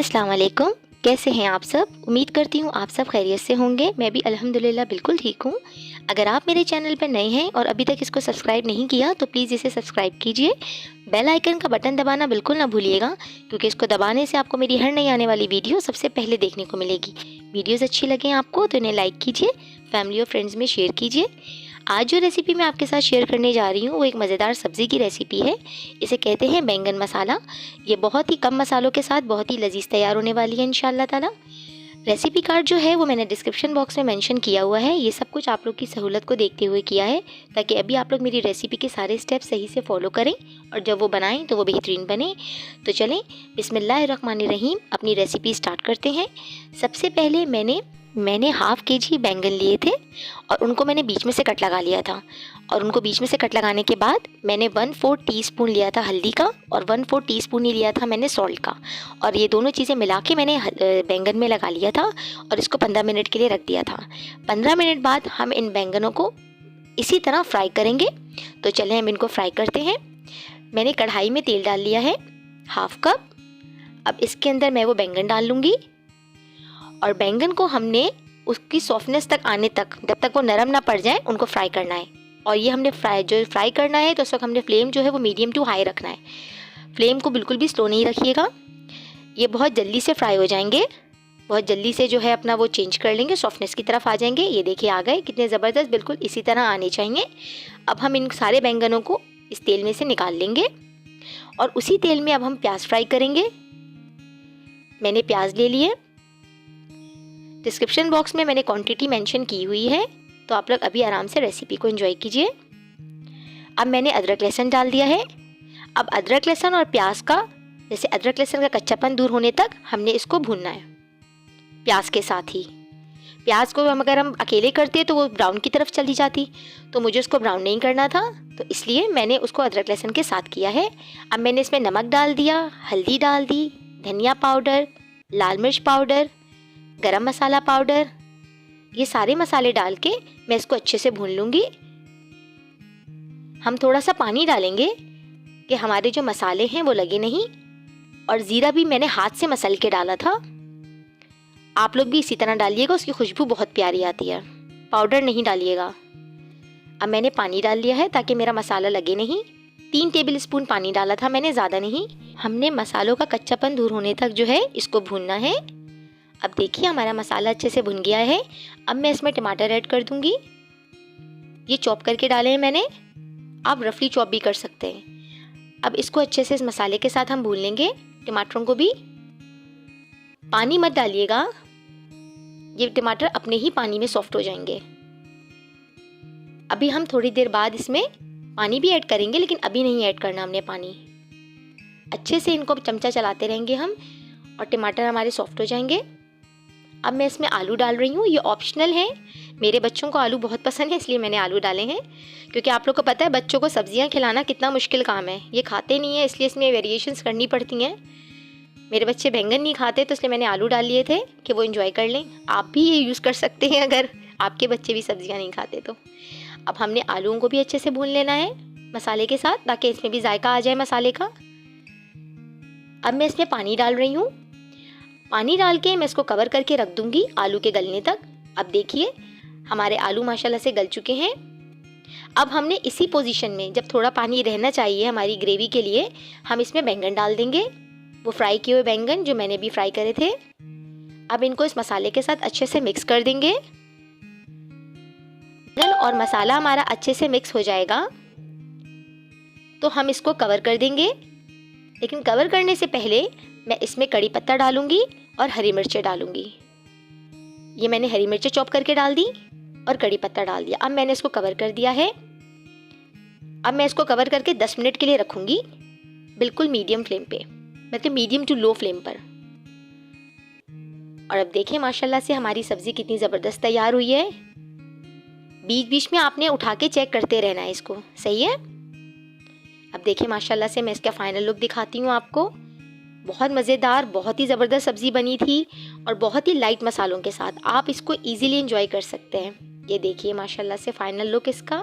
अस्सलाम वालेकुम। कैसे हैं आप सब? उम्मीद करती हूँ आप सब खैरियत से होंगे। मैं भी अल्हम्दुलिल्लाह बिल्कुल ठीक हूँ। अगर आप मेरे चैनल पर नए हैं और अभी तक इसको सब्सक्राइब नहीं किया तो प्लीज़ इसे सब्सक्राइब कीजिए। बेल आइकन का बटन दबाना बिल्कुल ना भूलिएगा, क्योंकि इसको दबाने से आपको मेरी हर नई आने वाली वीडियो सबसे पहले देखने को मिलेगी। वीडियोज़ अच्छी लगें आपको तो इन्हें लाइक कीजिए, फैमिली और फ्रेंड्स में शेयर कीजिए। आज जो रेसिपी मैं आपके साथ शेयर करने जा रही हूँ वो एक मज़ेदार सब्ज़ी की रेसिपी है। इसे कहते हैं बैंगन मसाला। ये बहुत ही कम मसालों के साथ बहुत ही लजीज तैयार होने वाली है इंशाअल्लाह ताला। रेसिपी कार्ड जो है वो मैंने डिस्क्रिप्शन बॉक्स में मेंशन किया हुआ है। ये सब कुछ आप लोग की सहूलत को देखते हुए किया है, ताकि अभी आप लोग मेरी रेसिपी के सारे स्टेप सही से फॉलो करें और जब वो बनाएं तो वो बेहतरीन बने। तो चलें बिस्मिल्लाहिर्रहमानिर्रहीम अपनी रेसिपी स्टार्ट करते हैं। सबसे पहले मैंने हाफ़ केजी बैंगन लिए थे और उनको मैंने बीच में से कट लगा लिया था। और उनको बीच में से कट लगाने के बाद मैंने 1/4 टीस्पून लिया था हल्दी का और 1/4 टीस्पून ही लिया था मैंने सॉल्ट का। और ये दोनों चीज़ें मिला के मैंने बैंगन में लगा लिया था और इसको 15 मिनट के लिए रख दिया था। 15 मिनट बाद हम इन बैंगनों को इसी तरह फ्राई करेंगे। तो चलें हम इनको फ्राई करते हैं। मैंने कढ़ाई में तेल डाल लिया है 1/2 कप। अब इसके अंदर मैं वो बैंगन डाल लूँगी और बैंगन को हमने उसकी सॉफ्टनेस तक आने तक, जब तक वो नरम ना पड़ जाए, उनको फ्राई करना है। और ये हमने फ्राई करना है तो उस वक्त हमने फ्लेम जो है वो मीडियम टू हाई रखना है। फ्लेम को बिल्कुल भी स्लो नहीं रखिएगा। ये बहुत जल्दी से फ्राई हो जाएंगे, बहुत जल्दी से जो है अपना वो चेंज कर लेंगे, सॉफ्टनेस की तरफ आ जाएंगे। ये देखिए आ गए, कितने ज़बरदस्त, बिल्कुल इसी तरह आने चाहिए। अब हम इन सारे बैंगनों को इस तेल में से निकाल लेंगे और उसी तेल में अब हम प्याज फ्राई करेंगे। मैंने प्याज ले लिए, डिस्क्रिप्शन बॉक्स में मैंने क्वांटिटी मेंशन की हुई है, तो आप लोग अभी आराम से रेसिपी को एंजॉय कीजिए। अब मैंने अदरक लहसुन डाल दिया है। अब अदरक लहसुन और प्याज का, जैसे अदरक लहसुन का कच्चापन दूर होने तक हमने इसको भूनना है प्याज के साथ ही। प्याज को अगर हम अकेले करते तो वो ब्राउन की तरफ चली जाती, तो मुझे उसको ब्राउन नहीं करना था, तो इसलिए मैंने उसको अदरक लहसुन के साथ किया है। अब मैंने इसमें नमक डाल दिया, हल्दी डाल दी, धनिया पाउडर, लाल मिर्च पाउडर, गरम मसाला पाउडर, ये सारे मसाले डाल के मैं इसको अच्छे से भून लूँगी। हम थोड़ा सा पानी डालेंगे कि हमारे जो मसाले हैं वो लगे नहीं। और ज़ीरा भी मैंने हाथ से मसल के डाला था। आप लोग भी इसी तरह डालिएगा, उसकी खुशबू बहुत प्यारी आती है। पाउडर नहीं डालिएगा। अब मैंने पानी डाल लिया है ताकि मेरा मसाला लगे नहीं। 3 टेबल स्पून पानी डाला था मैंने, ज़्यादा नहीं। हमने मसालों का कच्चापन दूर होने तक जो है इसको भूनना है। अब देखिए हमारा मसाला अच्छे से भुन गया है। अब मैं इसमें टमाटर ऐड कर दूंगी। ये चॉप करके डाले हैं मैंने, आप रफली चॉप भी कर सकते हैं। अब इसको अच्छे से इस मसाले के साथ हम भून लेंगे, टमाटरों को भी। पानी मत डालिएगा, ये टमाटर अपने ही पानी में सॉफ्ट हो जाएंगे। अभी हम थोड़ी देर बाद इसमें पानी भी ऐड करेंगे, लेकिन अभी नहीं ऐड करना हमने पानी। अच्छे से इनको चमचा चलाते रहेंगे हम और टमाटर हमारे सॉफ्ट हो जाएंगे। अब मैं इसमें आलू डाल रही हूँ, ये ऑप्शनल है। मेरे बच्चों को आलू बहुत पसंद है, इसलिए मैंने आलू डाले हैं। क्योंकि आप लोग को पता है बच्चों को सब्जियाँ खिलाना कितना मुश्किल काम है, ये खाते नहीं है, इसलिए इसमें वेरिएशंस करनी पड़ती हैं। मेरे बच्चे बैंगन नहीं खाते तो इसलिए मैंने आलू डाल लिए थे कि वो एंजॉय कर लें। आप भी ये यूज़ कर सकते हैं अगर आपके बच्चे भी सब्जियाँ नहीं खाते तो। अब हमने आलूओं को भी अच्छे से भून लेना है मसाले के साथ, ताकि इसमें भी जायका आ जाए मसाले का। अब मैं इसमें पानी डाल रही हूँ। पानी डाल के मैं इसको कवर करके रख दूंगी आलू के गलने तक। अब देखिए हमारे आलू माशाल्लाह से गल चुके हैं। अब हमने इसी पोजीशन में, जब थोड़ा पानी रहना चाहिए हमारी ग्रेवी के लिए, हम इसमें बैंगन डाल देंगे, वो फ्राई किए हुए बैंगन जो मैंने भी फ्राई करे थे। अब इनको इस मसाले के साथ अच्छे से मिक्स कर देंगे। बैंगन और मसाला हमारा अच्छे से मिक्स हो जाएगा तो हम इसको कवर कर देंगे। लेकिन कवर करने से पहले मैं इसमें कड़ी पत्ता डालूंगी और हरी मिर्चें डालूंगी। ये मैंने हरी मिर्चें चॉप करके डाल दी और कड़ी पत्ता डाल दिया। अब मैंने इसको कवर कर दिया है। अब मैं इसको कवर करके 10 मिनट के लिए रखूंगी, बिल्कुल मीडियम फ्लेम पे, मतलब मीडियम टू लो फ्लेम पर। और अब देखिए माशाल्लाह से हमारी सब्जी कितनी ज़बरदस्त तैयार हुई है। बीच बीच में आपने उठा के चेक करते रहना है इसको, सही है। अब देखिए माशाल्लाह से मैं इसका फाइनल लुक दिखाती हूँ आपको। बहुत मज़ेदार, बहुत ही ज़बरदस्त सब्ज़ी बनी थी और बहुत ही लाइट मसालों के साथ आप इसको इजीली एंजॉय कर सकते हैं। ये देखिए माशाल्लाह से फाइनल लुक इसका